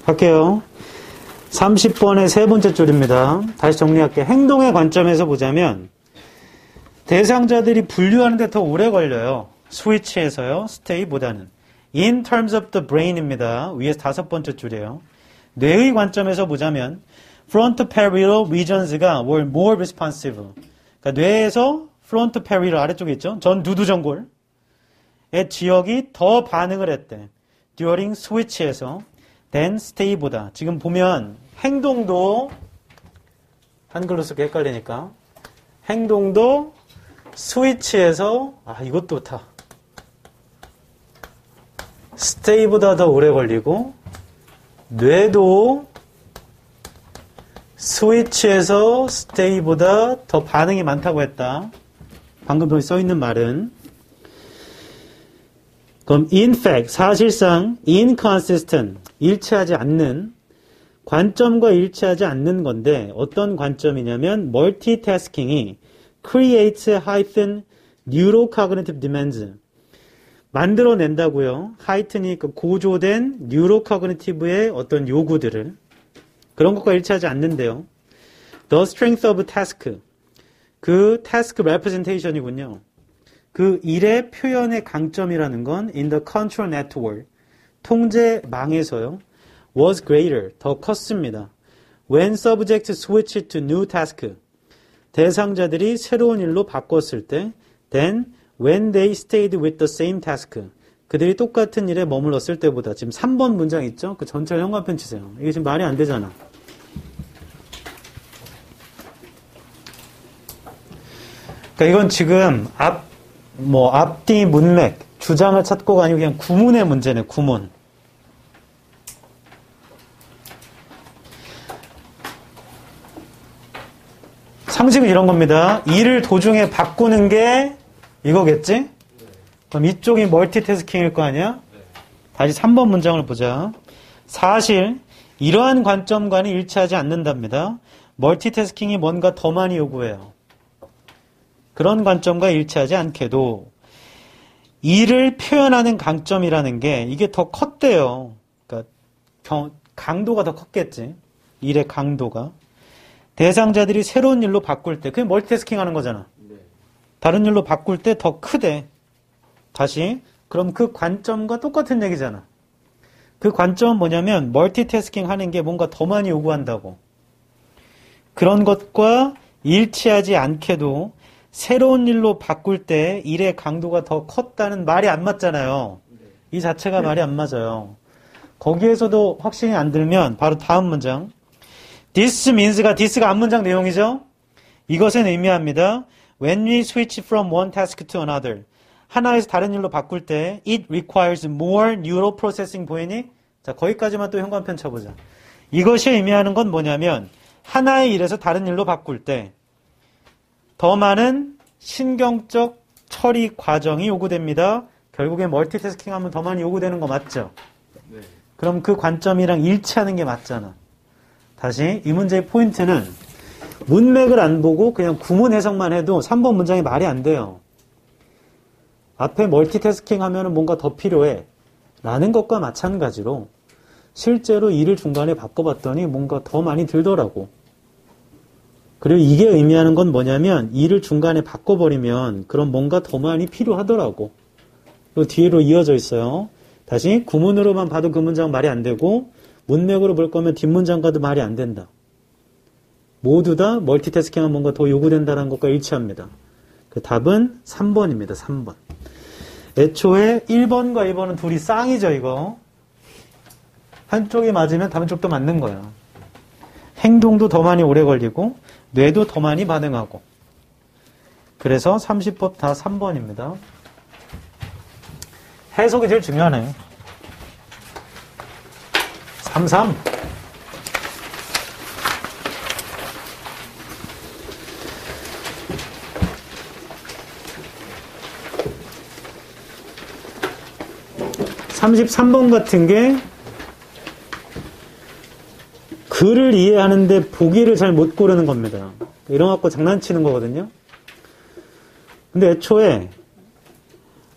갈게요. 30번의 세 번째 줄입니다. 다시 정리할게요. 행동의 관점에서 보자면 대상자들이 분류하는 데 더 오래 걸려요. 스위치에서요. 스테이보다는. In terms of the brain입니다. 위에서 다섯 번째 줄이에요. 뇌의 관점에서 보자면 frontoparietal regions가 were more responsive. 그러니까 뇌에서 frontoparietal 아래쪽에 있죠. 전 두두전골의 지역이 더 반응을 했대. during switch에서 than stay보다. 지금 보면 행동도 한글로 쓰기 헷갈리니까 행동도 스위치에서 이것도 다 stay보다 더 오래 걸리고 뇌도 스위치에서 stay보다 더 반응이 많다고 했다. 방금 여기 써 있는 말은 그럼 in fact 사실상 inconsistent 일치하지 않는 관점과 일치하지 않는 건데 어떤 관점이냐면 multitasking이 creates heightened neurocognitive demands 만들어낸다고요. heighten이 고조된 neurocognitive의 어떤 요구들을 그런 것과 일치하지 않는데요. The strength of task 그 task representation이군요. 그 일의 표현의 강점이라는 건 in the control network 통제망에서요. was greater 더 컸습니다. When subject switched to new task 대상자들이 새로운 일로 바꿨을 때 then when they stayed with the same task 그들이 똑같은 일에 머물렀을 때보다 지금 3번 문장 있죠? 그 전체를 형광펜 치세요. 이게 지금 말이 안 되잖아. 그러니까 이건 지금 앞뒤 문맥 주장을 찾고가 아니고 그냥 구문의 문제네. 구문. 상식은 이런 겁니다. 일을 도중에 바꾸는 게 이거겠지? 그럼 이쪽이 멀티태스킹일 거 아니야? 다시 3번 문장을 보자. 사실 이러한 관점과는 일치하지 않는답니다. 멀티태스킹이 뭔가 더 많이 요구해요. 그런 관점과 일치하지 않게도 일을 표현하는 강점이라는 게 이게 더 컸대요. 그러니까 강도가 더 컸겠지. 일의 강도가. 대상자들이 새로운 일로 바꿀 때 그게 멀티태스킹 하는 거잖아. 다른 일로 바꿀 때 더 크대. 다시 그럼 그 관점과 똑같은 얘기잖아. 그 관점은 뭐냐면 멀티태스킹 하는 게 뭔가 더 많이 요구한다고. 그런 것과 일치하지 않게도 새로운 일로 바꿀 때 일의 강도가 더 컸다는 말이 안 맞잖아요. 이 자체가 말이 안 맞아요. 거기에서도 확신이 안 들면 바로 다음 문장. This means가 this가 앞문장 내용이죠. 이것은 의미합니다. When we switch from one task to another. 하나에서 다른 일로 바꿀 때 it requires more neural processing 보이니? 자, 거기까지만 또 현관편 쳐보자. 이것이 의미하는 건 뭐냐면 하나의 일에서 다른 일로 바꿀 때 더 많은 신경적 처리 과정이 요구됩니다. 결국에 멀티태스킹 하면 더 많이 요구되는 거 맞죠? 네. 그럼 그 관점이랑 일치하는 게 맞잖아. 다시 이 문제의 포인트는 문맥을 안 보고 그냥 구문 해석만 해도 3번 문장이 말이 안 돼요. 앞에 멀티태스킹 하면은 뭔가 더 필요해 라는 것과 마찬가지로 실제로 일을 중간에 바꿔봤더니 뭔가 더 많이 들더라고. 그리고 이게 의미하는 건 뭐냐면 일을 중간에 바꿔버리면 그럼 뭔가 더 많이 필요하더라고. 그리고 뒤로 이어져 있어요. 다시 구문으로만 봐도 그 문장 말이 안 되고 문맥으로 볼 거면 뒷문장과도 말이 안 된다. 모두 다 멀티태스킹하면 뭔가 더 요구된다는 것과 일치합니다. 그 답은 3번입니다. 3번. 애초에 1번과 2번은 둘이 쌍이죠. 이거. 한쪽이 맞으면 다른 쪽도 맞는 거야. 행동도 더 많이 오래 걸리고 뇌도 더 많이 반응하고. 그래서 30법 다 3번입니다. 해석이 제일 중요하네. 33. (33번) 같은 게 글을 이해하는데 보기를 잘 못 고르는 겁니다. 이런 거 갖고 장난치는 거거든요. 근데 애초에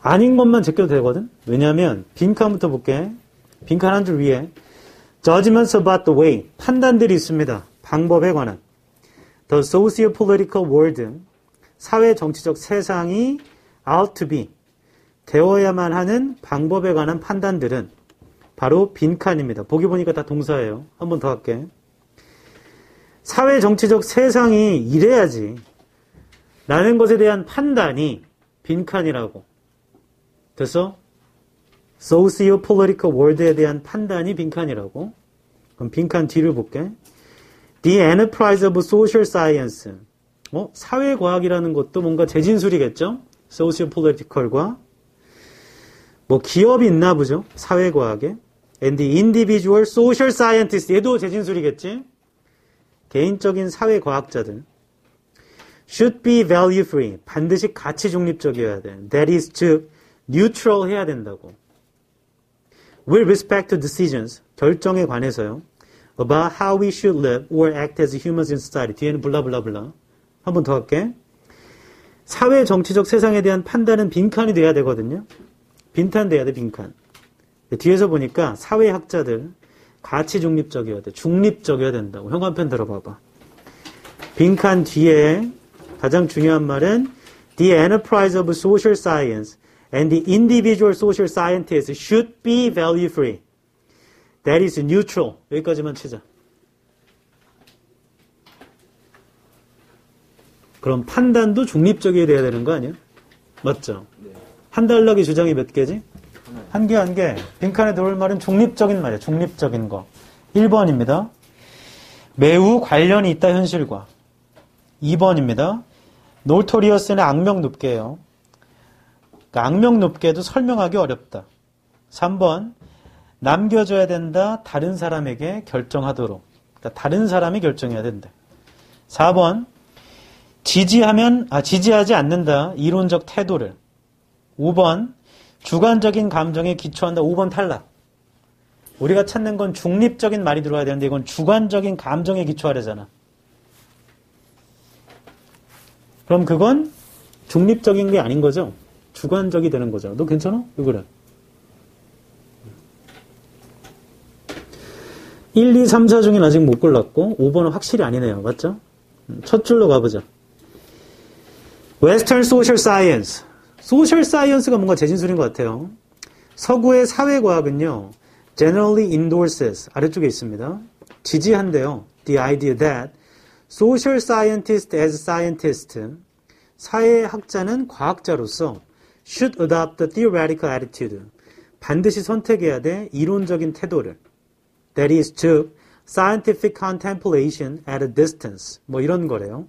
아닌 것만 제껴도 되거든. 왜냐하면 빈칸부터 볼게. 빈칸 한 줄 위에 Judgments about the way. 판단들이 있습니다. 방법에 관한. The socio-political world. 사회 정치적 세상이 ought to be. 되어야만 하는 방법에 관한 판단들은 바로 빈칸입니다. 보기 보니까 다 동사예요. 한 번 더 할게. 사회 정치적 세상이 이래야지 라는 것에 대한 판단이 빈칸이라고. 됐어? socio-political world에 대한 판단이 빈칸이라고. 그럼 빈칸 뒤를 볼게. The enterprise of social science. 사회과학이라는 것도 뭔가 재진술이겠죠? socio-political과. 뭐 기업이 있나 보죠? 사회과학에. And the individual social scientist. 얘도 재진술이겠지? 개인적인 사회과학자들. should be value free. 반드시 가치 중립적이어야 돼. That is, 즉 neutral 해야 된다고. With respect to decisions. 결정에 관해서요. About how we should live or act as humans in society. 뒤에는 블라블라블라. 한 번 더 할게. 사회 정치적 세상에 대한 판단은 빈칸이 돼야 되거든요. 빈칸 돼야 돼, 빈칸. 뒤에서 보니까 사회학자들 가치 중립적이어야 돼. 중립적이어야 된다고. 형 한 편 들어봐봐. 빈칸 뒤에 가장 중요한 말은 The enterprise of social science and the individual social scientists should be value free. That is neutral. 여기까지만 치자. 그럼 판단도 중립적이어야 되는 거 아니야? 맞죠? 네. 한 달락의 주장이 몇 개지? 한 개, 한 개. 빈칸에 들어올 말은 중립적인 말이야. 중립적인 거. 1번입니다. 매우 관련이 있다, 현실과. 2번입니다. 노토리어스는 악명 높게요. 그러니까 악명 높게도 설명하기 어렵다. 3번. 남겨줘야 된다, 다른 사람에게 결정하도록. 그러니까 다른 사람이 결정해야 된다. 4번. 지지하지 않는다, 이론적 태도를. 5번. 주관적인 감정에 기초한다. 5번 탈락. 우리가 찾는 건 중립적인 말이 들어와야 되는데 이건 주관적인 감정에 기초하려잖아. 그럼 그건 중립적인 게 아닌 거죠? 주관적이 되는 거죠. 너 괜찮아? 왜 그래? 1, 2, 3, 4 중엔 아직 못 골랐고 5번은 확실히 아니네요. 맞죠? 첫 줄로 가보자. Western Social Science. 소셜 사이언스가 뭔가 재진술인 것 같아요. 서구의 사회과학은요. Generally endorses. 아래쪽에 있습니다. 지지한대요. The idea that social scientist as scientist. 사회학자는 과학자로서 should adopt the theoretical attitude. 반드시 선택해야 돼. 이론적인 태도를. That is, 즉 scientific contemplation at a distance. 뭐 이런 거래요.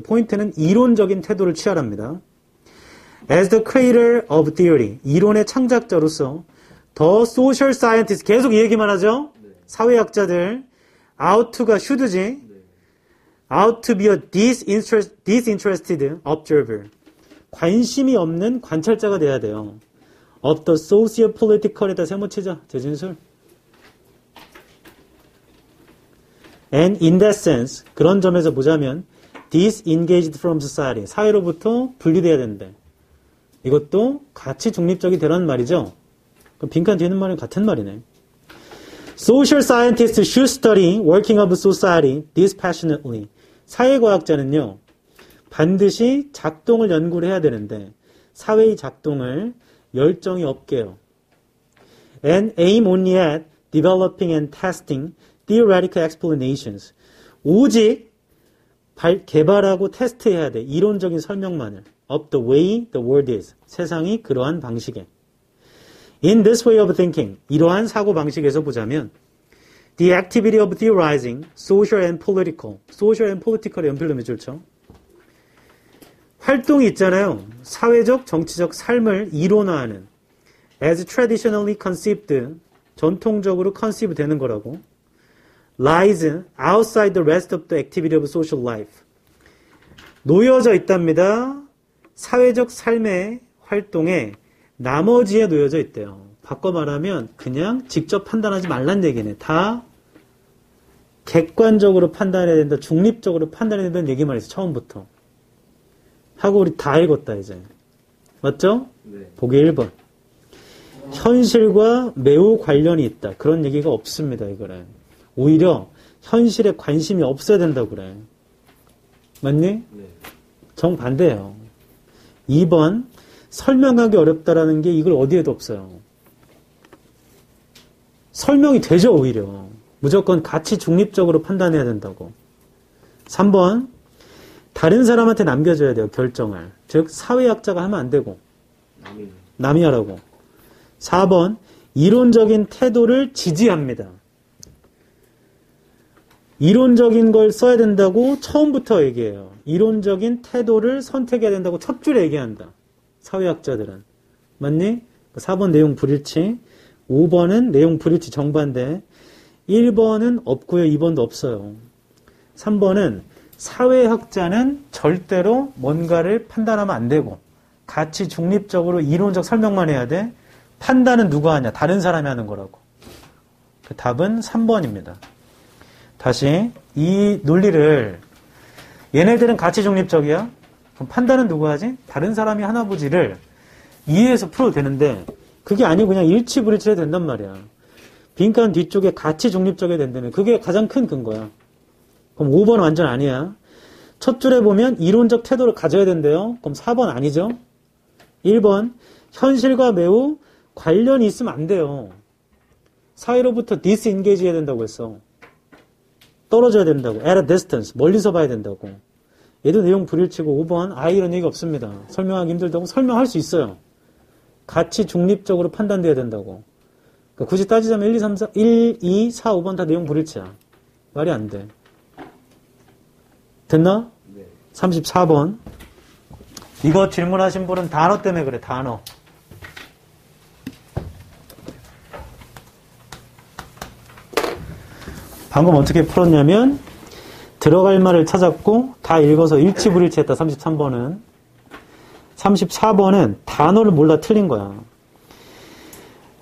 포인트는 이론적인 태도를 취하랍니다. As the creator of theory, 이론의 창작자로서 the social scientist, 계속 이 얘기만 하죠? 네. 사회학자들, ought to가 should지? 네. ought to be a disinterested observer. 관심이 없는 관찰자가 돼야 돼요. of the socio-political에다 세모치자, 재진술. And in that sense, 그런 점에서 보자면 disengaged from society, 사회로부터 분리돼야 된대. 이것도 같이 중립적이 되라는 말이죠. 그럼 빈칸 뒤에 있는 말은 같은 말이네. Social scientists should study working of society dispassionately. 사회과학자는요. 반드시 작동을 연구를 해야 되는데 사회의 작동을 열정이 없게요. And aim only at developing and testing theoretical explanations. 오직 개발하고 테스트해야 돼. 이론적인 설명만을. Of the way the world is. 세상이 그러한 방식에. In this way of thinking. 이러한 사고 방식에서 보자면 The activity of theorizing, social and political. social and political의 연필로 몇 줄죠? 활동이 있잖아요. 사회적, 정치적 삶을 이론화하는 as traditionally conceived, 전통적으로 conceive 되는 거라고. lies outside the rest of the activity of social life. 놓여져 있답니다. 사회적 삶의 활동에 나머지에 놓여져 있대요. 바꿔 말하면 그냥 직접 판단하지 말란 얘기네. 다 객관적으로 판단해야 된다. 중립적으로 판단해야 된다는 얘기만 했어. 처음부터. 하고 우리 다 읽었다 이제. 맞죠? 네. 보기 1번. 현실과 매우 관련이 있다. 그런 얘기가 없습니다. 이거는. 오히려 현실에 관심이 없어야 된다고 그래. 맞니? 네. 정반대예요. 2번 설명하기 어렵다라는 게 이걸 어디에도 없어요. 설명이 되죠. 오히려. 무조건 가치 중립적으로 판단해야 된다고. 3번 다른 사람한테 남겨줘야 돼요. 결정을. 즉 사회학자가 하면 안 되고 남이 하라고. 4번 이론적인 태도를 지지합니다. 이론적인 걸 써야 된다고 처음부터 얘기해요. 이론적인 태도를 선택해야 된다고 첫 줄에 얘기한다. 사회학자들은. 맞니? 4번 내용 불일치. 5번은 내용 불일치 정반대. 1번은 없고요. 2번도 없어요. 3번은 사회학자는 절대로 뭔가를 판단하면 안 되고 가치 중립적으로 이론적 설명만 해야 돼. 판단은 누가 하냐? 다른 사람이 하는 거라고. 그 답은 3번입니다. 다시 이 논리를 얘네들은 가치 중립적이야? 그럼 판단은 누가 하지? 다른 사람이 하나 보지를 이해해서 풀어도 되는데 그게 아니고 그냥 일치불일치해도 된단 말이야. 빈칸 뒤쪽에 가치 중립적이 된다면 그게 가장 큰 근거야. 그럼 5번 완전 아니야. 첫 줄에 보면 이론적 태도를 가져야 된대요. 그럼 4번 아니죠. 1번 현실과 매우 관련이 있으면 안 돼요. 사이로부터 disengage 해야 된다고 했어. 떨어져야 된다고. at a distance. 멀리서 봐야 된다고. 얘도 내용 불일치고 5번 이런 얘기 없습니다. 설명하기 힘들다고. 설명할 수 있어요. 가치 중립적으로 판단돼야 된다고. 그러니까 굳이 따지자면 1, 2, 4, 5번 다 내용 불일치야. 말이 안 돼. 됐나? 네. 34번. 이거 질문하신 분은 단어 때문에 그래. 단어. 방금 어떻게 풀었냐면 들어갈 말을 찾았고 다 읽어서 일치불일치했다. 33번은. 34번은 단어를 몰라 틀린 거야.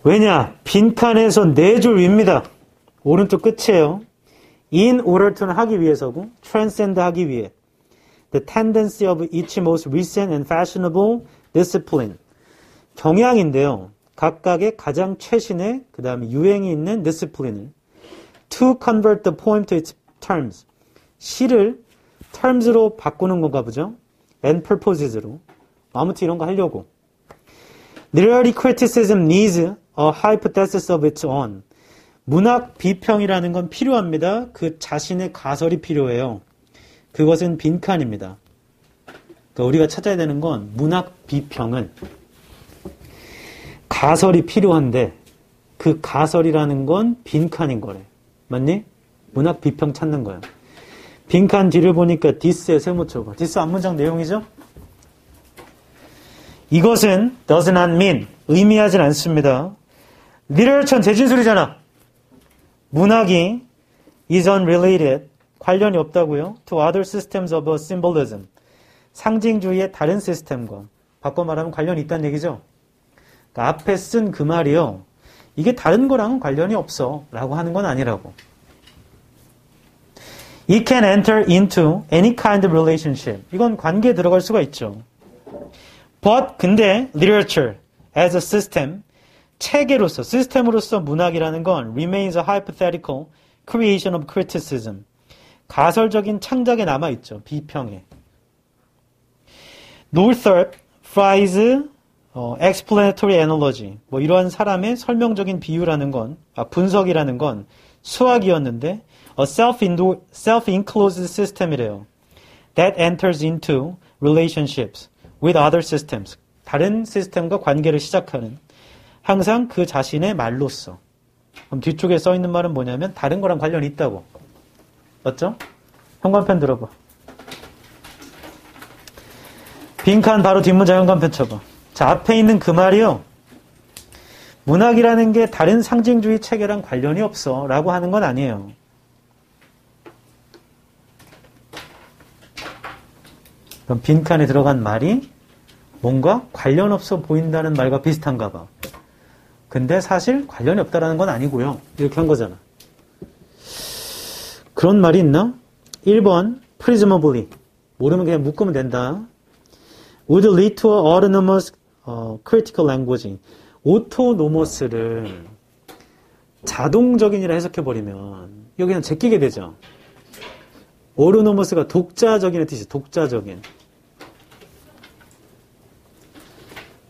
왜냐? 빈칸에서 4줄 위입니다. 오른쪽 끝이에요. In order to는 하기 위해서고 transcend 하기 위해. The tendency of each most recent and fashionable discipline. 경향인데요. 각각의 가장 최신의 그 다음에 유행이 있는 discipline을 to convert the poem to its terms. 시를 terms로 바꾸는 건가 보죠. and purposes로. 아무튼 이런 거 하려고. Literary criticism needs a hypothesis of its own. 문학 비평이라는 건 필요합니다. 그 자신의 가설이 필요해요. 그것은 빈칸입니다. 그러니까 우리가 찾아야 되는 건 문학 비평은 가설이 필요한데 그 가설이라는 건 빈칸인 거래. 맞니? 문학 비평 찾는 거야. 빈칸 뒤를 보니까 this의 세모쳐봐. this 앞문장 내용이죠? 이것은 does not mean 의미하진 않습니다. literature는 대진술이잖아. 문학이 is unrelated 관련이 없다고요. to other systems of symbolism 상징주의의 다른 시스템과 바꿔 말하면 관련이 있다는 얘기죠. 그러니까 앞에 쓴 그 말이요. 이게 다른 거랑은 관련이 없어 라고 하는 건 아니라고. It can enter into any kind of relationship. 이건 관계에 들어갈 수가 있죠. But 근데 literature as a system 체계로서 시스템으로서 문학이라는 건 remains a hypothetical creation of criticism. 가설적인 창작에 남아있죠. 비평에. Northrop, Fry's explanatory analogy. 뭐 이러한 사람의 설명적인 비유라는 건, 분석이라는 건 수학이었는데 a self-enclosed system이래요. That enters into relationships with other systems. 다른 시스템과 관계를 시작하는 항상 그 자신의 말로써. 그럼 뒤쪽에 써 있는 말은 뭐냐면 다른 거랑 관련이 있다고. 맞죠? 현관펜 들어봐. 빈칸 바로 뒷문장 현관펜 쳐봐. 자, 앞에 있는 그 말이요. 문학이라는 게 다른 상징주의 체계랑 관련이 없어 라고 하는 건 아니에요. 그럼 빈칸에 들어간 말이 뭔가 관련 없어 보인다는 말과 비슷한가 봐. 근데 사실 관련이 없다라는 건 아니고요. 이렇게 한 거잖아. 그런 말이 있나? 1번 presumably 모르면 그냥 묶으면 된다. would lead to a autonomous critical language. 오토노머스를 자동적인이라 해석해버리면 이거 그냥 제끼게 되죠. 오토노머스가 독자적인의 뜻이죠. 독자적인.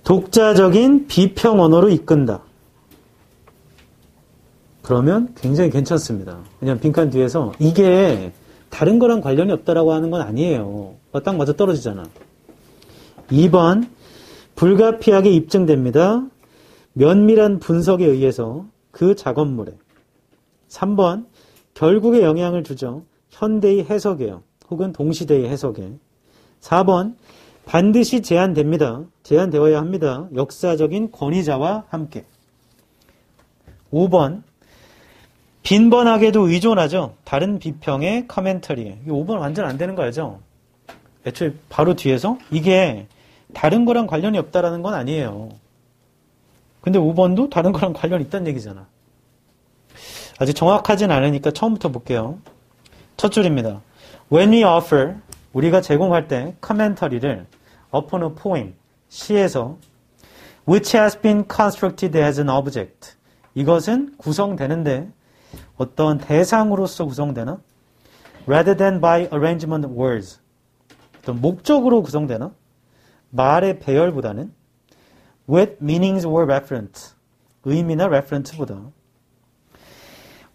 독자적인 비평 언어로 이끈다. 그러면 굉장히 괜찮습니다. 왜냐하면 빈칸 뒤에서 이게 다른 거랑 관련이 없다라고 하는 건 아니에요. 딱 맞아 떨어지잖아. 2번 불가피하게 입증됩니다. 면밀한 분석에 의해서 그 작업물에. 3번 결국에 영향을 주죠. 현대의 해석에요. 혹은 동시대의 해석에. 4번 반드시 제한됩니다. 제한되어야 합니다. 역사적인 권위자와 함께. 5번 빈번하게도 의존하죠. 다른 비평의 커멘터리에. 5번 완전 안 되는 거 알죠? 애초에 바로 뒤에서 이게 다른 거랑 관련이 없다라는 건 아니에요. 근데 5번도 다른 거랑 관련이 있다는 얘기잖아. 아직 정확하진 않으니까 처음부터 볼게요. 첫 줄입니다. When we offer, 우리가 제공할 때 commentary를 upon a poem, 시에서 which has been constructed as an object, 이것은 구성되는데 어떤 대상으로서 구성되나? rather than by arrangement of words, 어떤 목적으로 구성되나? 말의 배열보다는 with meanings or reference, 의미나 reference보다.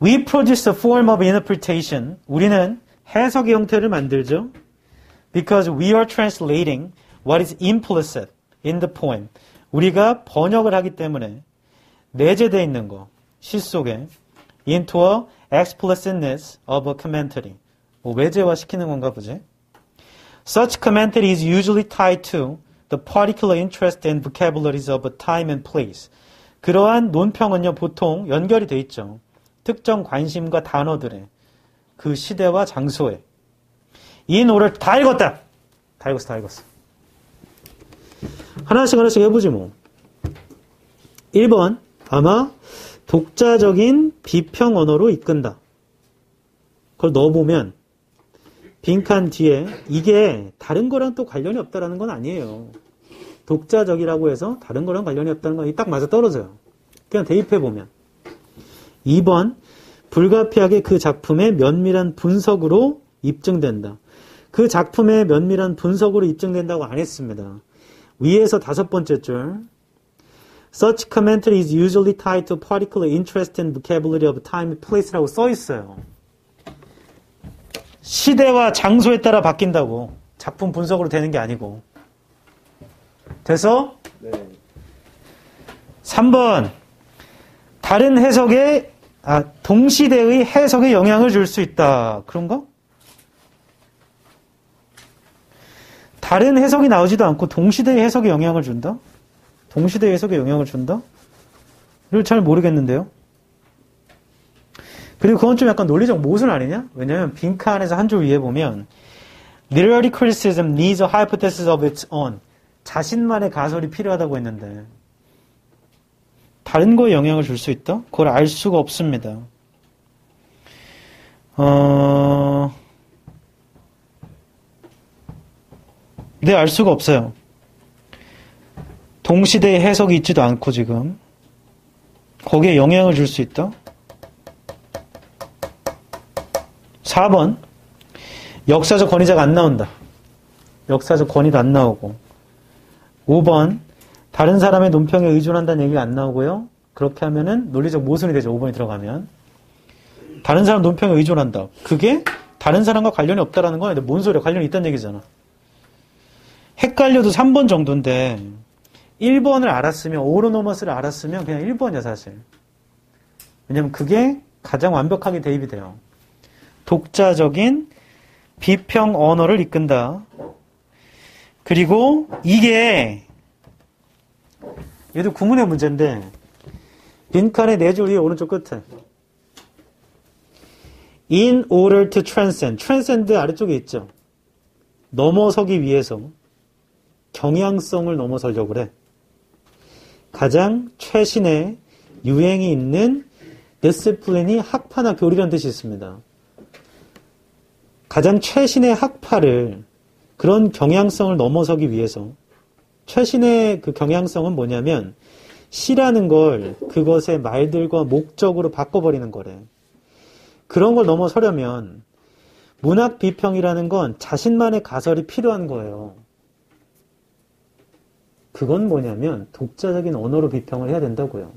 We produce a form of interpretation, 우리는 해석의 형태를 만들죠. Because we are translating what is implicit in the poem. 우리가 번역을 하기 때문에 내재되어 있는 거, 시 속에 into a explicitness of a commentary. 외재화 시키는 건가 보지. Such commentary is usually tied to the particular interest and vocabularies of a time and place. 그러한 논평은요, 보통 연결이 돼 있죠. 특정 관심과 단어들의 그 시대와 장소에. in order, 다 읽었다! 다 읽었어. 하나씩 해보지 뭐. 1번, 아마 독자적인 비평 언어로 이끈다. 그걸 넣어보면 빈칸 뒤에 이게 다른 거랑 또 관련이 없다라는 건 아니에요. 독자적이라고 해서 다른 거랑 관련이 없다는 건 딱 맞아 떨어져요. 그냥 대입해보면. 2번, 불가피하게 그 작품의 면밀한 분석으로 입증된다. 그 작품의 면밀한 분석으로 입증된다고 안 했습니다. 위에서 5번째 줄. Such commentary is usually tied to particular interest and vocabulary of time and place라고 써 있어요. 시대와 장소에 따라 바뀐다고. 작품 분석으로 되는 게 아니고. 돼서? 네. 3번. 다른 해석에, 동시대의 해석에 영향을 줄 수 있다. 그런가? 다른 해석이 나오지도 않고 동시대의 해석에 영향을 준다? 동시대 해석에 영향을 준다? 이걸 잘 모르겠는데요. 그리고 그건 좀 약간 논리적 모순 아니냐? 왜냐면 빈칸에서 한 줄 위에 보면 Literary criticism needs a hypothesis of its own. 자신만의 가설이 필요하다고 했는데 다른 거에 영향을 줄 수 있다? 그걸 알 수가 없습니다. 네, 알 수가 없어요. 동시대의 해석이 있지도 않고 지금 거기에 영향을 줄 수 있다? 4번 역사적 권위자가 안 나온다. 역사적 권위도 안 나오고 5번 다른 사람의 논평에 의존한다는 얘기가 안 나오고요. 그렇게 하면은 논리적 모순이 되죠. 5번이 들어가면 다른 사람 논평에 의존한다. 그게 다른 사람과 관련이 없다라는 건 뭔 소리야. 관련이 있다는 얘기잖아. 헷갈려도 3번 정도인데 1번을 알았으면 오로노머스를 알았으면 그냥 1번이야 사실. 왜냐면 그게 가장 완벽하게 대입이 돼요. 독자적인 비평 언어를 이끈다. 그리고 이게 얘도 구문의 문제인데 빈칸의 4줄 위에 오른쪽 끝에 In order to transcend. transcend 아래쪽에 있죠. 넘어서기 위해서 경향성을 넘어서려고 그래. 가장 최신의 유행이 있는 디스플린이 학파나 교리라는 뜻이 있습니다. 가장 최신의 학파를 그런 경향성을 넘어서기 위해서 최신의 그 경향성은 뭐냐면 시라는 걸 그것의 말들과 목적으로 바꿔버리는 거래. 그런 걸 넘어서려면 문학 비평이라는 건 자신만의 가설이 필요한 거예요. 그건 뭐냐면 독자적인 언어로 비평을 해야 된다고요.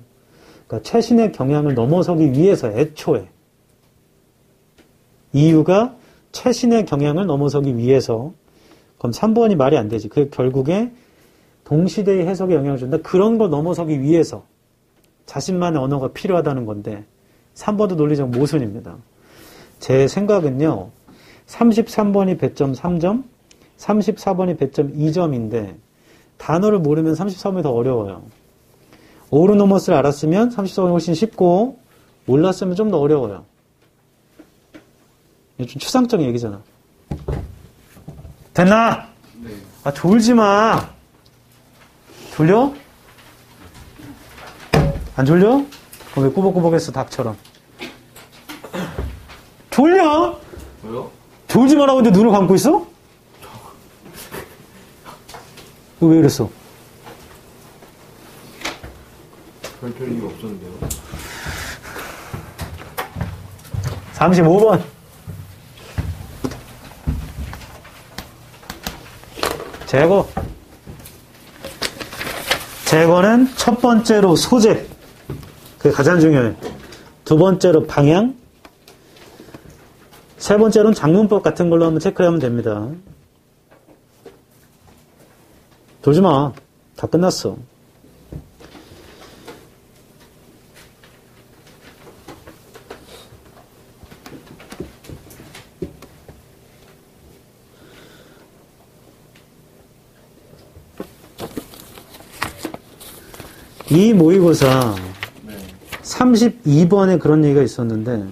그러니까 최신의 경향을 넘어서기 위해서 애초에 이유가 최신의 경향을 넘어서기 위해서 그럼 3번이 말이 안 되지. 그 결국에 동시대의 해석에 영향을 준다. 그런 걸 넘어서기 위해서 자신만의 언어가 필요하다는 건데 3번도 논리적 모순입니다. 제 생각은요. 33번이 배점 3점, 34번이 배점 2점인데 단어를 모르면 34번이 더 어려워요. 오르노머스를 알았으면 34번이 훨씬 쉽고 몰랐으면 좀 더 어려워요. 이게 좀 추상적인 얘기잖아. 됐나? 네. 아, 졸지 마. 졸려? 안 졸려? 그럼 왜 꾸벅꾸벅했어, 닭처럼? 졸려? 왜요? 졸지 말라고 근데 눈을 감고 있어? 왜 이랬어? 별 이유 없었는데요. 35번. 제거. 제거는 첫 번째로 소재. 그게 가장 중요해. 두 번째로 방향. 세 번째로는 작문법 같은 걸로 한번 체크하면 됩니다. 졸지 마. 다 끝났어. 이 모의고사 32번에 그런 얘기가 있었는데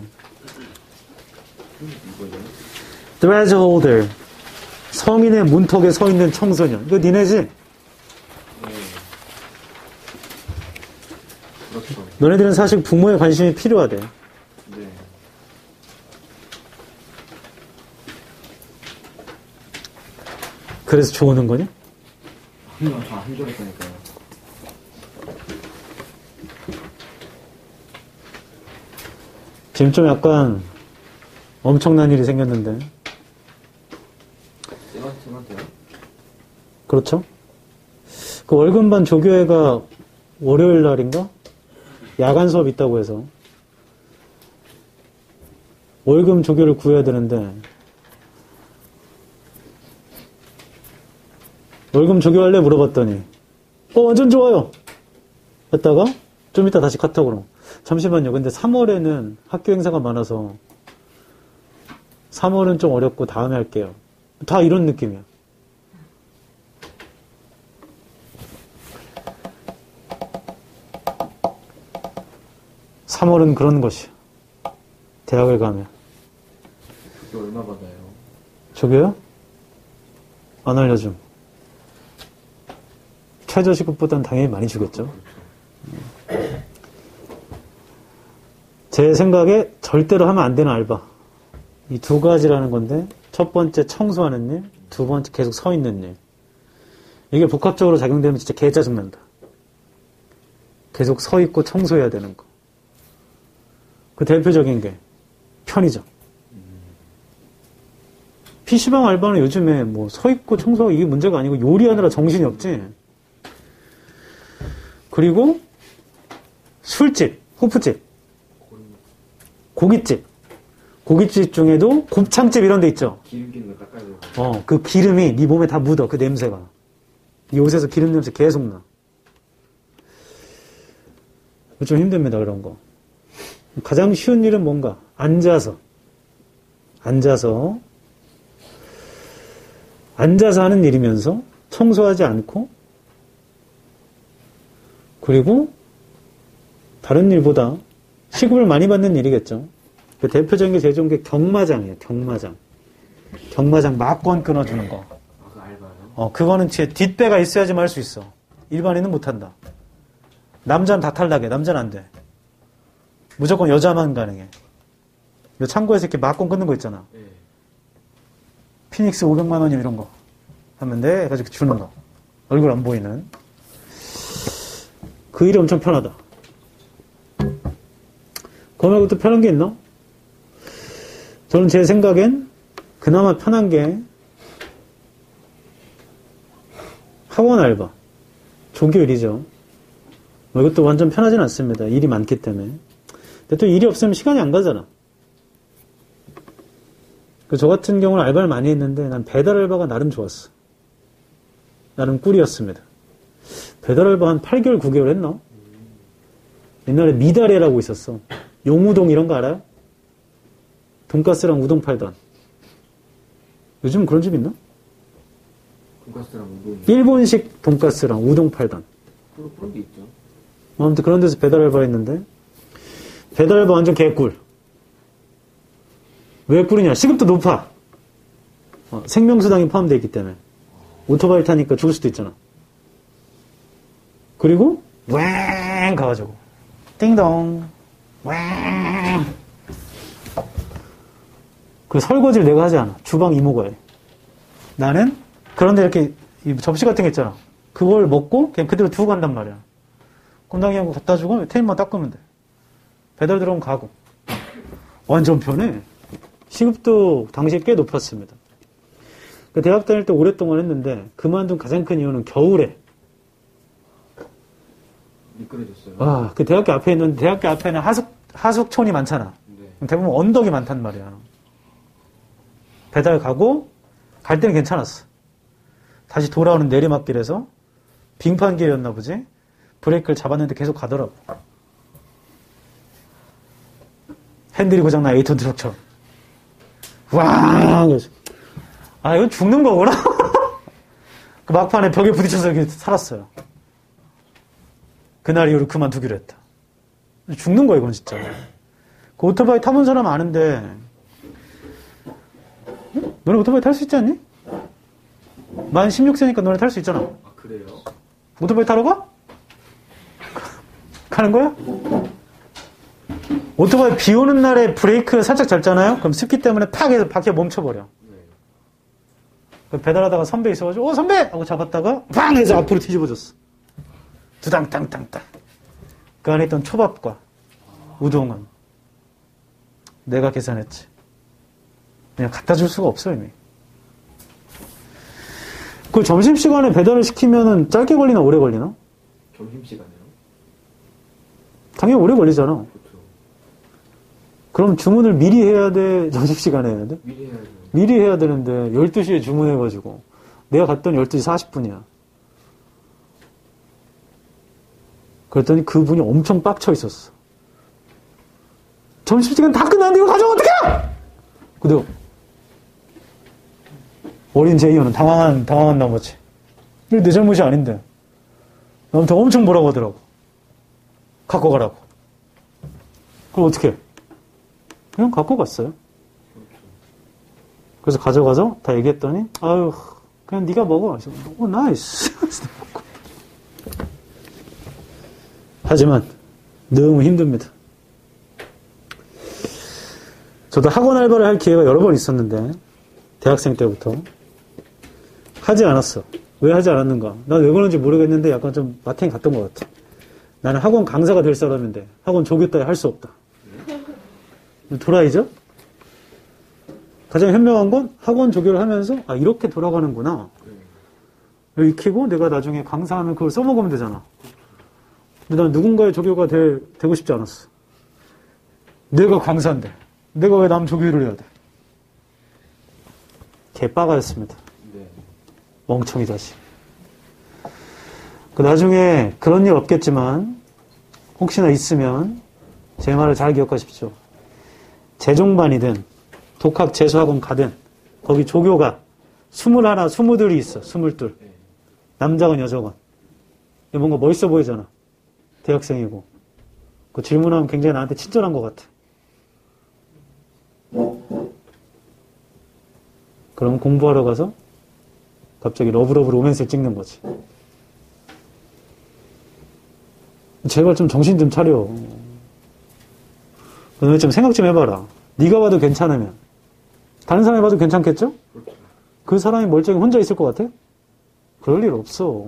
thresholder 성인의 문턱에 서 있는 청소년. 이거 니네지? 그렇죠. 너네들은 사실 부모의 관심이 필요하대. 네. 그래서 좋아하는 거냐? 저안 좋아했다니까요. 지금 좀 약간 엄청난 일이 생겼는데. 쌤한테요? 그렇죠? 그 월급반 조교회가 월요일 날인가? 야간 수업 있다고 해서 월급 조교를 구해야 되는데 월급 조교할래? 물어봤더니 완전 좋아요 했다가 좀 이따 다시 카톡으로 잠시만요. 근데 3월에는 학교 행사가 많아서 3월은 좀 어렵고 다음에 할게요. 다 이런 느낌이야. (3월은) 그런 것이야. 대학을 가면. 그게 얼마 받아요? 저게요? 안 알려줌. 최저시급보단 당연히 많이 주겠죠. 제 생각에 절대로 하면 안 되는 알바. 이 두 가지라는 건데, 첫 번째 청소하는 일, 두 번째 계속 서 있는 일. 이게 복합적으로 작용되면 진짜 개 짜증난다. 계속 서 있고 청소해야 되는 거. 그 대표적인 게 편의점. PC방 알바는 요즘에 뭐 서 있고 청소하고 이게 문제가 아니고 요리하느라 정신이 없지. 그리고 술집, 호프집, 고깃집. 고깃집 중에도 곱창집 이런 데 있죠. 기름 끼는 거 닦아야 되고. 그 기름이 네 몸에 다 묻어. 그 냄새가. 이 옷에서 기름 냄새 계속 나. 좀 힘듭니다. 그런 거. 가장 쉬운 일은 뭔가? 앉아서 하는 일이면서 청소하지 않고 그리고 다른 일보다 시급을 많이 받는 일이겠죠. 그 대표적인 게 제일 좋은 게 경마장이에요. 경마장 막권 끊어주는 거. 그 알바요? 그거는 제 뒷배가 있어야지만 할 수 있어. 일반인은 못한다. 남자는 다 탈락해. 남자는 안 돼. 무조건 여자만 가능해. 창고에서 이렇게 막권 끊는 거 있잖아. 네. 피닉스 500만 원이면 이런 거 하면 돼. 해가지고 주는 거. 얼굴 안 보이는. 그 일이 엄청 편하다. 그거 말고 또 편한 게 있나? 저는 제 생각엔 그나마 편한 게 학원 알바, 조교 일이죠. 뭐 이것도 완전 편하진 않습니다. 일이 많기 때문에. 근데 또 일이 없으면 시간이 안 가잖아. 저 같은 경우는 알바를 많이 했는데 난 배달 알바가 나름 좋았어. 나름 꿀이었습니다. 배달 알바 한 8개월, 9개월 했나? 옛날에 미다레라고 있었어. 용우동 이런 거 알아요? 돈가스랑 우동 팔던. 요즘 그런 집 있나? 돈가스랑 우동. 일본식 돈가스랑 우동 팔던. 그런 게 있죠. 아무튼 그런 데서 배달 알바 했는데 배달 알바 완전 개꿀. 왜 꿀이냐? 시급도 높아. 생명수당이 포함되어 있기 때문에. 오토바이 타니까 죽을 수도 있잖아. 그리고 왱 가가지고 띵동 왱. 그 설거지를 내가 하지 않아. 주방 이모가 해. 나는 그런데 이렇게 접시 같은 게 있잖아. 그걸 먹고 그냥 그대로 두고 간단 말이야. 그럼 나 그냥 갖다 주고 테이블만 닦으면 돼. 배달 들어오면 가고. 완전 편해. 시급도 당시에 꽤 높았습니다. 대학 다닐 때 오랫동안 했는데 그만둔 가장 큰 이유는 겨울에. 미끄러졌어요. 그 대학교 앞에 있는데 대학교 앞에는 하숙촌이 많잖아. 네. 대부분 언덕이 많단 말이야. 배달 가고 갈 때는 괜찮았어. 다시 돌아오는 내리막길에서 빙판길이었나 보지? 브레이크를 잡았는데 계속 가더라고. 핸들이 고장나 에이톤 트럭처럼. 와, 이건 죽는 거구나? 그 막판에 벽에 부딪혀서 이렇게 살았어요. 그날 이후로 그만두기로 했다. 죽는 거야, 이건 진짜. 그 오토바이 타본 사람 아는데, 너네 오토바이 탈 수 있지 않니? 만 16세니까 너네 탈 수 있잖아. 아, 그래요? 오토바이 타러 가? 가는 거야? 오토바이 비 오는 날에 브레이크 살짝 잡잖아요? 그럼 습기 때문에 팍 해서 바퀴가 멈춰버려. 네. 배달하다가 선배 있어가지고, 선배! 하고 잡았다가, 팡! 해서 앞으로 뒤집어졌어. 두당땅땅땅. 그 안에 있던 초밥과 우동은 내가 계산했지. 그냥 갖다 줄 수가 없어, 이미. 그 점심시간에 배달을 시키면은 짧게 걸리나 오래 걸리나? 점심시간에요? 당연히 오래 걸리잖아. 그렇죠. 그럼 주문을 미리 해야 돼? 점심시간에 해야 돼? 미리 해야죠. 미리 해야 되는데 12시에 주문해가지고 내가 갔더니 12시 40분이야. 그랬더니 그분이 엄청 빡쳐 있었어. 점심시간 다 끝났는데 이거 가져오면 어떡해! 그대로 어린 제이어는 당황한 나머지. 이거 내 잘못이 아닌데. 아무튼 엄청 뭐라고 하더라고. 갖고 가라고. 그럼 어떻게 해? 그냥 갖고 갔어요. 그래서 가져가서 다 얘기했더니 아유 그냥 네가 먹어. 그래서 오 나이스. 하지만 너무 힘듭니다. 저도 학원 알바를 할 기회가 여러 번 있었는데 대학생 때부터 하지 않았어. 왜 하지 않았는가? 난 왜 그런지 모르겠는데 약간 좀 마탱이 갔던 것 같아. 나는 학원 강사가 될 사람인데 학원 조교 따위 할 수 없다. 도라이죠? 가장 현명한 건 학원 조교를 하면서 이렇게 돌아가는구나. 익히고 내가 나중에 강사하면 그걸 써먹으면 되잖아. 근데 난 누군가의 조교가 되고 싶지 않았어. 내가 강사인데 내가 왜 남 조교를 해야 돼? 개빠가였습니다. 네. 멍청이 자식. 나중에 그런 일 없겠지만 혹시나 있으면 제 말을 잘 기억하십시오. 재종반이든 독학 재수학원 가든 거기 조교가 21, 20들이 있어. 22. 남자건 여자건. 뭔가 멋있어 보이잖아. 대학생이고. 그 질문하면 굉장히 나한테 친절한 것 같아. 그럼 공부하러 가서 갑자기 러브러브 로맨스를 찍는 거지. 제발 좀 정신 좀 차려. 너네 좀 생각 좀 해봐라. 네가 봐도 괜찮으면 다른 사람이 봐도 괜찮겠죠? 그 사람이 멀쩡히 혼자 있을 것 같아? 그럴 일 없어.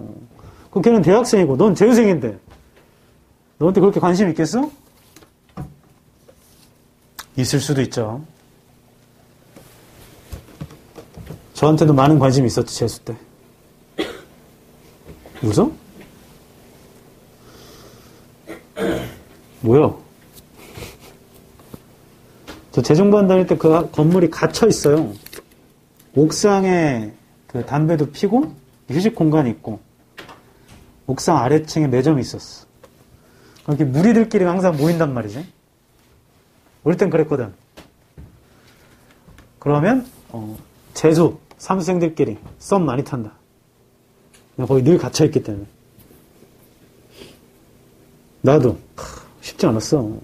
그럼 걔는 대학생이고 넌 재수생인데 너한테 그렇게 관심 있겠어? 있을 수도 있죠. 저한테도 많은 관심이 있었지, 재수 때. 웃어? 뭐야? 저 재정반 다닐 때 그 건물이 갇혀 있어요. 옥상에 그 담배도 피고 휴식 공간이 있고 옥상 아래층에 매점이 있었어. 이렇게 무리들끼리 항상 모인단 말이지. 어릴 땐 그랬거든. 그러면 재수 삼수생들끼리 썸 많이 탄다. 거기 늘 갇혀있기 때문에. 나도 쉽지 않았어.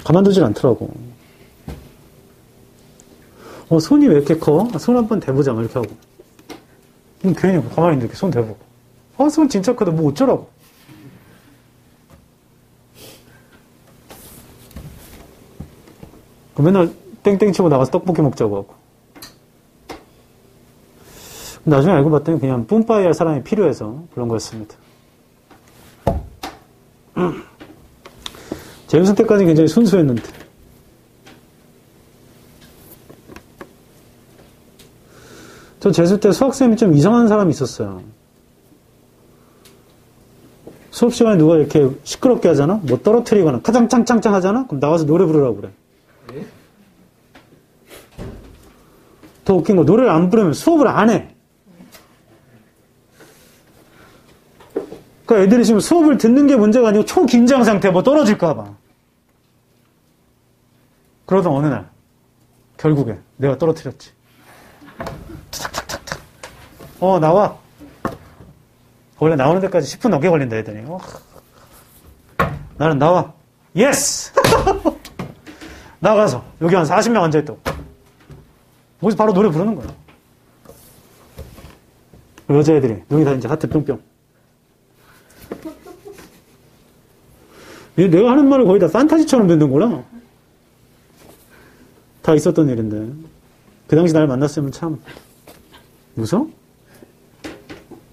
가만두질 않더라고. 손이 왜 이렇게 커? 손 한번 대보자 이렇게 하고. 괜히 가만히 있는데 이렇게 손 대보고. 손 진짜 크다. 뭐 어쩌라고. 맨날 땡땡 치고 나가서 떡볶이 먹자고 하고. 나중에 알고 봤더니 그냥 뿜빠이 할 사람이 필요해서 그런 거였습니다. 재밌을 때까지 굉장히 순수했는데. 저 재수 때 수학쌤이 좀 이상한 사람이 있었어요. 수업 시간에 누가 이렇게 시끄럽게 하잖아? 뭐 떨어뜨리거나 카장짱짱짱 하잖아? 그럼 나와서 노래 부르라고 그래. 더 웃긴 거 노래를 안 부르면 수업을 안 해. 그러니까 애들이 지금 수업을 듣는 게 문제가 아니고 초긴장 상태 뭐 떨어질까 봐. 그러던 어느 날 결국에 내가 떨어뜨렸지. 탁탁탁탁. 나와. 원래 나오는 데까지 10분 넘게 걸린다 애들이. 나는 나와. 예스! 나가서 여기 한 40명 앉아있다고. 거기서 바로 노래 부르는 거야. 여자애들이 눈이 다 이제 하트 뿅뿅. 내가 하는 말을 거의 다 판타지처럼 듣는구나. 다 있었던 일인데. 그 당시 날 만났으면 참 무서워?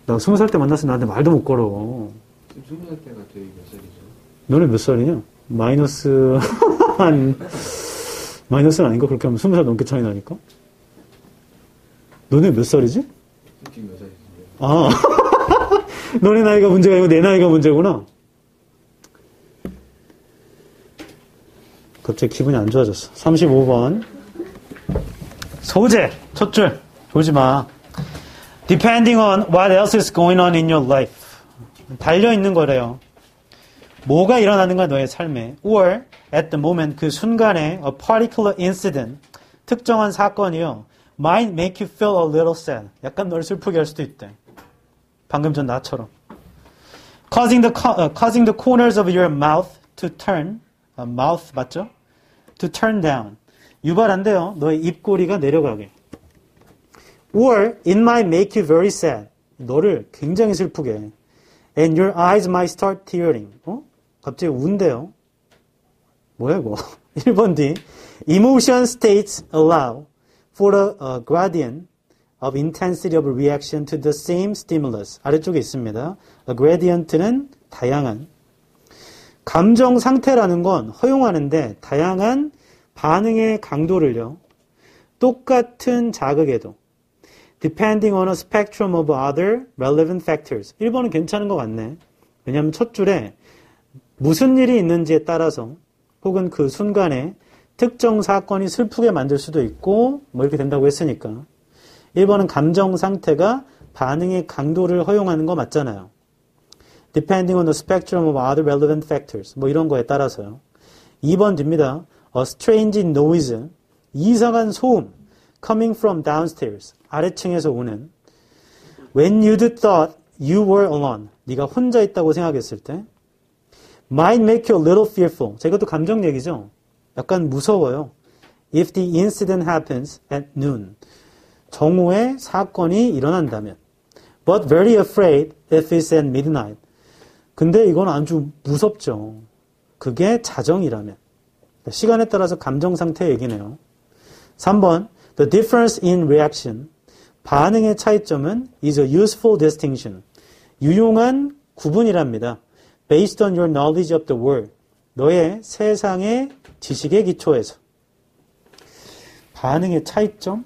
나 20살 때 만났으면 나한테 말도 못 걸어. 지금 20살 때가 되게 몇 살이죠? 너네 몇 살이냐? 마이너스 마이너스는 아닌가? 그렇게 하면 20살 넘게 차이 나니까. 너네 몇 살이지? 지금 몇 살이신데요? 아 너네 나이가 문제가 아니고 내 나이가 문제구나. 갑자기 기분이 안 좋아졌어. 35번. 소재. 첫 줄. 보지 마. Depending on what else is going on in your life. 달려있는 거래요. 뭐가 일어나는가 너의 삶에. Or at the moment 그 순간에 a particular incident 특정한 사건이요. might make you feel a little sad. 약간 널 슬프게 할 수도 있대. 방금 전 나처럼. causing the corners of your mouth to turn. mouth 맞죠? to turn down. 유발한대요. 너의 입꼬리가 내려가게. Or it might make you very sad. 너를 굉장히 슬프게. And your eyes might start tearing. 갑자기 운대요. 뭐야 이거? 1번 D. Emotion states allow for a gradient of intensity of reaction to the same stimulus. 아래쪽에 있습니다. A gradient는 다양한. 감정 상태라는 건 허용하는데 다양한 반응의 강도를요. 똑같은 자극에도 depending on a spectrum of other relevant factors. 1번은 괜찮은 것 같네. 왜냐하면 첫 줄에 무슨 일이 있는지에 따라서 혹은 그 순간에 특정 사건이 슬프게 만들 수도 있고 뭐 이렇게 된다고 했으니까 1번은 감정 상태가 반응의 강도를 허용하는 거 맞잖아요. Depending on the spectrum of other relevant factors. 뭐 이런 거에 따라서요. 2번 뒤입니다. A strange noise. 이상한 소음. Coming from downstairs. 아래층에서 오는. When you'd thought you were alone. 네가 혼자 있다고 생각했을 때. Might make you a little fearful. 자, 이것도 감정 얘기죠. 약간 무서워요. If the incident happens at noon. 정오에 사건이 일어난다면. But very afraid if it's at midnight. 근데 이건 아주 무섭죠. 그게 자정이라면. 시간에 따라서 감정 상태 얘기네요. 3번. The difference in reaction. 반응의 차이점은 is a useful distinction. 유용한 구분이랍니다. based on your knowledge of the world. 너의 세상의 지식에 기초해서. 반응의 차이점?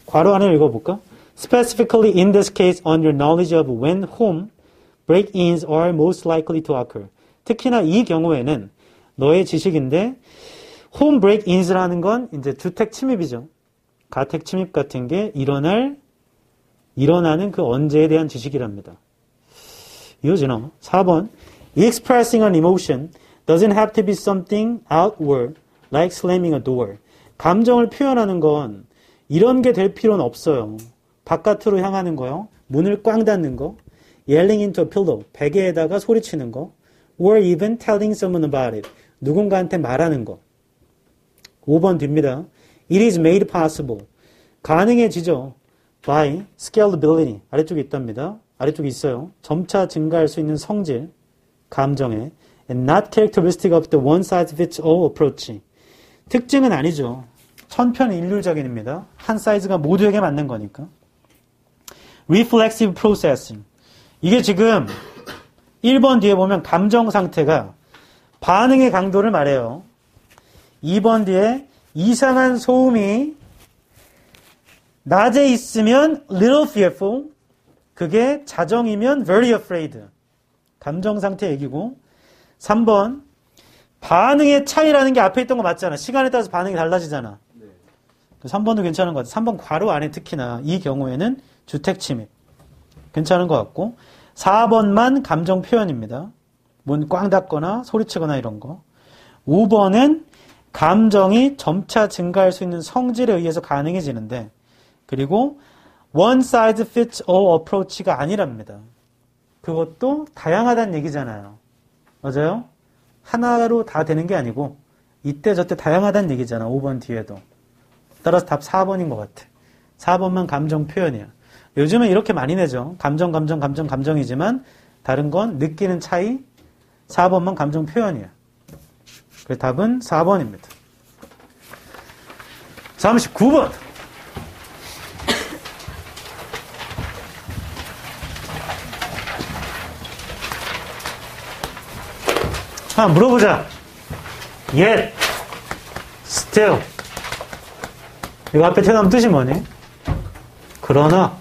괄호 안에 읽어볼까? Specifically in this case on your knowledge of when home break-ins are most likely to occur. 특히나 이 경우에는 너의 지식인데 home break-ins라는 건 이제 주택 침입이죠. 가택 침입 같은 게 일어나는 그 언제에 대한 지식이랍니다. 이어지나? 4번 Expressing an emotion doesn't have to be something outward like slamming a door. 감정을 표현하는 건 이런 게 될 필요는 없어요. 바깥으로 향하는 거요. 문을 꽝 닫는 거. Yelling into a pillow. 베개에다가 소리치는 거. Or even telling someone about it. 누군가한테 말하는 거. 5번 뒤입니다. It is made possible. 가능해지죠. By scalability. 아래쪽에 있답니다. 아래쪽에 있어요. 점차 증가할 수 있는 성질. 감정에. And not characteristic of the one size fits all approach. 특징은 아니죠. 천편일률적인입니다. 한 사이즈가 모두에게 맞는 거니까. Reflexive processing. 이게 지금 1번 뒤에 보면 감정 상태가 반응의 강도를 말해요. 2번 뒤에 이상한 소음이 낮에 있으면 little fearful. 그게 자정이면 very afraid. 감정 상태 얘기고. 3번 반응의 차이라는 게 앞에 있던 거 맞잖아. 시간에 따라서 반응이 달라지잖아. 3번도 괜찮은 것 같아. 3번 괄호 안에 특히나 이 경우에는 주택 침입. 괜찮은 것 같고 4번만 감정 표현입니다. 문 꽝 닫거나 소리치거나 이런 거. 5번은 감정이 점차 증가할 수 있는 성질에 의해서 가능해지는데 그리고 one size fits all approach가 아니랍니다. 그것도 다양하다는 얘기잖아요. 맞아요? 하나로 다 되는 게 아니고 이때 저때 다양하다는 얘기잖아. 5번 뒤에도. 따라서 답 4번인 것 같아. 4번만 감정 표현이야. 요즘은 이렇게 많이 내죠. 감정이지만 다른 건 느끼는 차이. 4번만 감정 표현이야. 그래서 답은 4번입니다. 39번. 물어보자. Yet, still. 이거 앞에 태어나면 뜻이 뭐니? 그러나.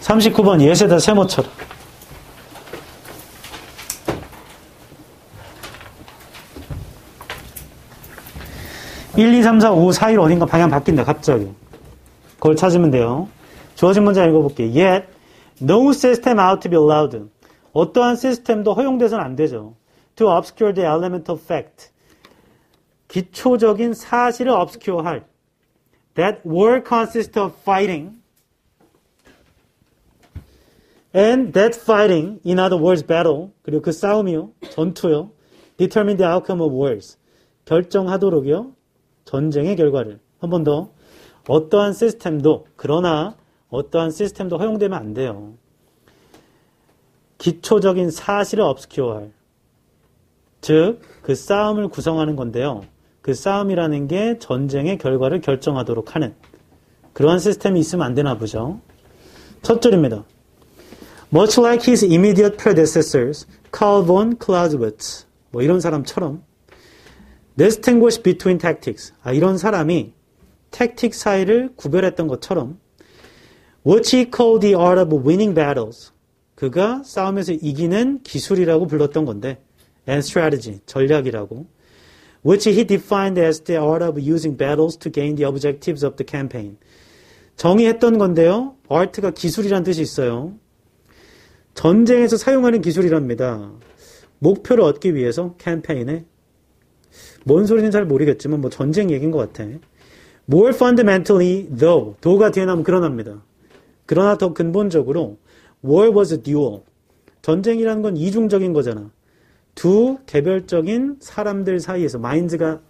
39번 yet에다 세모 쳐라. 1, 2, 3, 4, 5 사이로 어딘가 방향 바뀐다. 갑자기. 그걸 찾으면 돼요. 주어진 문장 읽어볼게요. Yet, no system ought to be allowed. 어떠한 시스템도 허용돼서는 안 되죠. To obscure the elemental fact. 기초적인 사실을 obscure할. That war consists of fighting. And that fighting, in other words, battle. 그리고 그 싸움이요. 전투요. Determine the outcome of wars. 결정하도록이요. 전쟁의 결과를. 한 번 더. 어떠한 시스템도, 그러나 어떠한 시스템도 허용되면 안 돼요. 기초적인 사실을 obscure할. 즉, 그 싸움을 구성하는 건데요. 그 싸움이라는 게 전쟁의 결과를 결정하도록 하는 그러한 시스템이 있으면 안 되나 보죠. 첫 줄입니다. Much like his immediate predecessors, Karl von Clausewitz. 뭐 이런 사람처럼 distinguish between tactics. 이런 사람이 tactic 사이를 구별했던 것처럼 what he called the art of winning battles. 그가 싸움에서 이기는 기술이라고 불렀던 건데 and strategy, 전략이라고 which he defined as the art of using battles to gain the objectives of the campaign. 정의했던 건데요. art가 기술이란 뜻이 있어요. 전쟁에서 사용하는 기술이랍니다. 목표를 얻기 위해서 캠페인에 뭔 소리는 잘 모르겠지만 뭐 전쟁 얘기인 것 같아. More fundamentally, though. thought가 뒤에 나오면 그러나입니다. 그러나 더 근본적으로 war was a duel. 전쟁이라는 건 이중적인 거잖아. 두 개별적인 사람들 사이에서 마인드가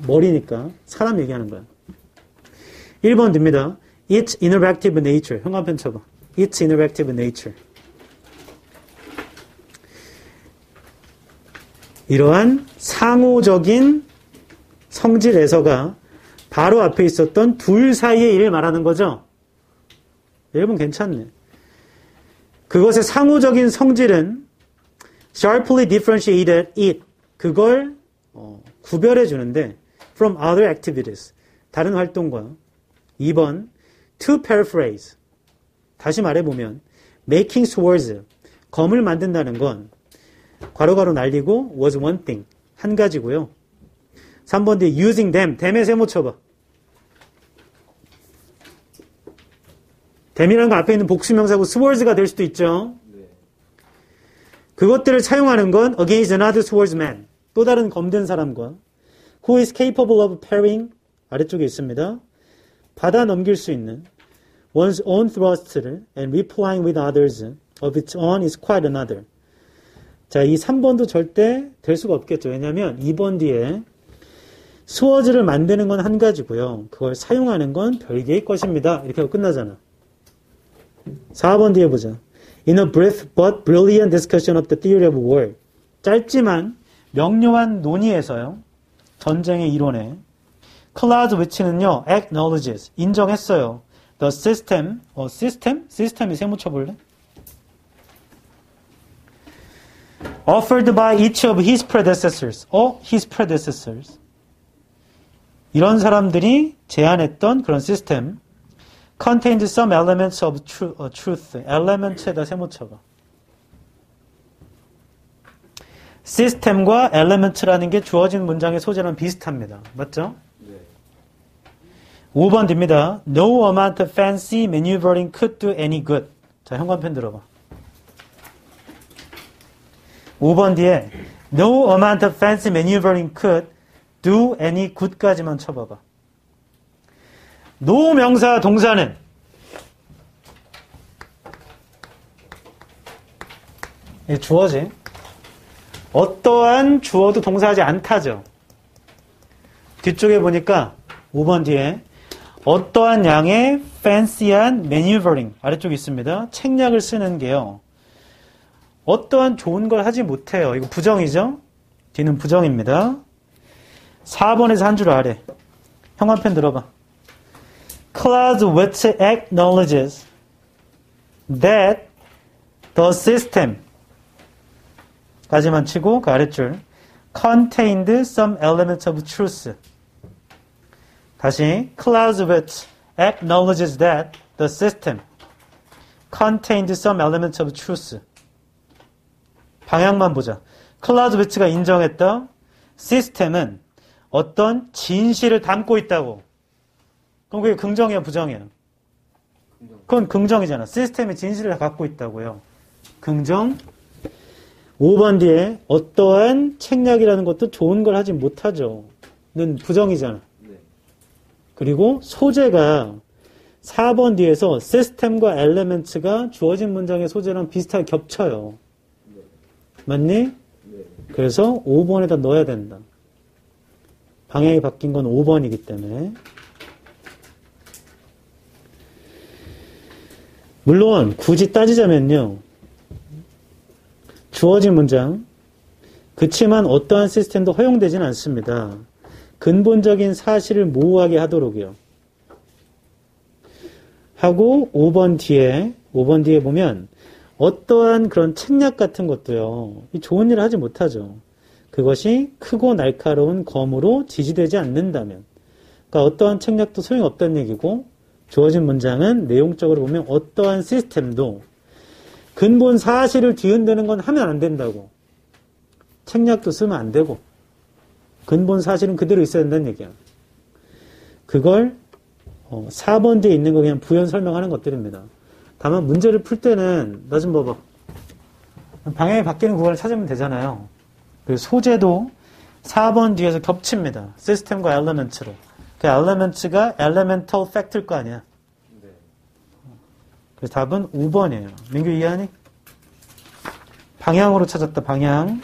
머리니까 사람 얘기하는 거야. 1번 됩니다. Its interactive nature. 현관편 쳐봐. Its interactive nature. 이러한 상호적인 성질에서가 바로 앞에 있었던 둘 사이의 일을 말하는 거죠. 1번 괜찮네. 그것의 상호적인 성질은 sharply differentiated it. 그걸 구별해 주는데 from other activities. 다른 활동과 2번 to paraphrase. 다시 말해보면 making swords. 검을 만든다는 건 괄호괄호 날리고 was one thing. 한 가지고요. 3번 뒤에 using them. them에 세모 쳐봐. them이라는 거 앞에 있는 복수명사고 swords가 될 수도 있죠. 그것들을 사용하는 건 against another swordsman. 또 다른 검된 사람과 who is capable of parrying 아래쪽에 있습니다. 받아 넘길 수 있는 one's own thrust를 and replying with others of its own is quite another. 자, 이 3번도 절대 될 수가 없겠죠. 왜냐하면 2번 뒤에 스워즈를 만드는 건 한 가지고요. 그걸 사용하는 건 별개의 것입니다. 이렇게 하고 끝나잖아. 4번 뒤에 보자. In a brief but brilliant discussion of the theory of war. 짧지만 명료한 논의에서요. 전쟁의 이론에 클라우드위치는요. acknowledges. 인정했어요. The system. 시스템이 세모 쳐볼래? offered by each of his predecessors. his predecessors. 이런 사람들이 제안했던 그런 시스템. contained some elements of truth. element에다 세모 쳐봐. 시스템과 element라는 게 주어진 문장의 소재랑 비슷합니다. 맞죠? 네. 5번 뒤입니다. No amount of fancy maneuvering could do any good. 자, 현관펜 들어봐. 5번 뒤에 No amount of fancy maneuvering could do any good까지만 쳐봐봐. no 명사 동사는 주어지. 어떠한 주어도 동사하지 않다죠. 뒤쪽에 보니까 5번 뒤에 어떠한 양의 fancy한 maneuvering 아래쪽에 있습니다. 책략을 쓰는 게요. 어떠한 좋은 걸 하지 못해요. 이거 부정이죠? 뒤는 부정입니다. 4번에서 한 줄 아래. 형광펜 들어봐. Clausewitz acknowledges that the system 까지만 치고 그 아랫줄 contained some elements of truth. 다시 Clausewitz acknowledges that the system contained some elements of truth. 방향만 보자. 클라우드위츠가 인정했다. 시스템은 어떤 진실을 담고 있다고. 그럼 그게 긍정이야, 부정이야? 그건 긍정이잖아. 시스템이 진실을 갖고 있다고요. 긍정. 5번 뒤에 어떠한 책략이라는 것도 좋은 걸 하지 못하죠. 는 부정이잖아. 그리고 소재가 4번 뒤에서 시스템과 엘레멘트가 주어진 문장의 소재랑 비슷하게 겹쳐요. 맞니? 그래서 5번에다 넣어야 된다. 방향이 바뀐 건 5번이기 때문에. 물론 굳이 따지자면요. 주어진 문장. 그치만 어떠한 시스템도 허용되지는 않습니다. 근본적인 사실을 모호하게 하도록이요. 하고 5번 뒤에 보면 어떠한 그런 책략 같은 것도요. 좋은 일을 하지 못하죠. 그것이 크고 날카로운 검으로 지지되지 않는다면. 그러니까 어떠한 책략도 소용없다는 얘기고 주어진 문장은 내용적으로 보면 어떠한 시스템도 근본 사실을 뒤흔드는 건 하면 안 된다고. 책략도 쓰면 안 되고 근본 사실은 그대로 있어야 된다는 얘기야. 그걸 4번 뒤에 있는 거 그냥 부연 설명하는 것들입니다. 다만 문제를 풀 때는 나 좀 봐봐. 방향이 바뀌는 구간을 찾으면 되잖아요. 그리고 소재도 4번 뒤에서 겹칩니다. 시스템과 엘리먼트로. 그 엘리먼트가 elemental fact일 거 아니야. 그래서 답은 5번이에요. 민규 이해하니? 방향으로 찾았다. 방향.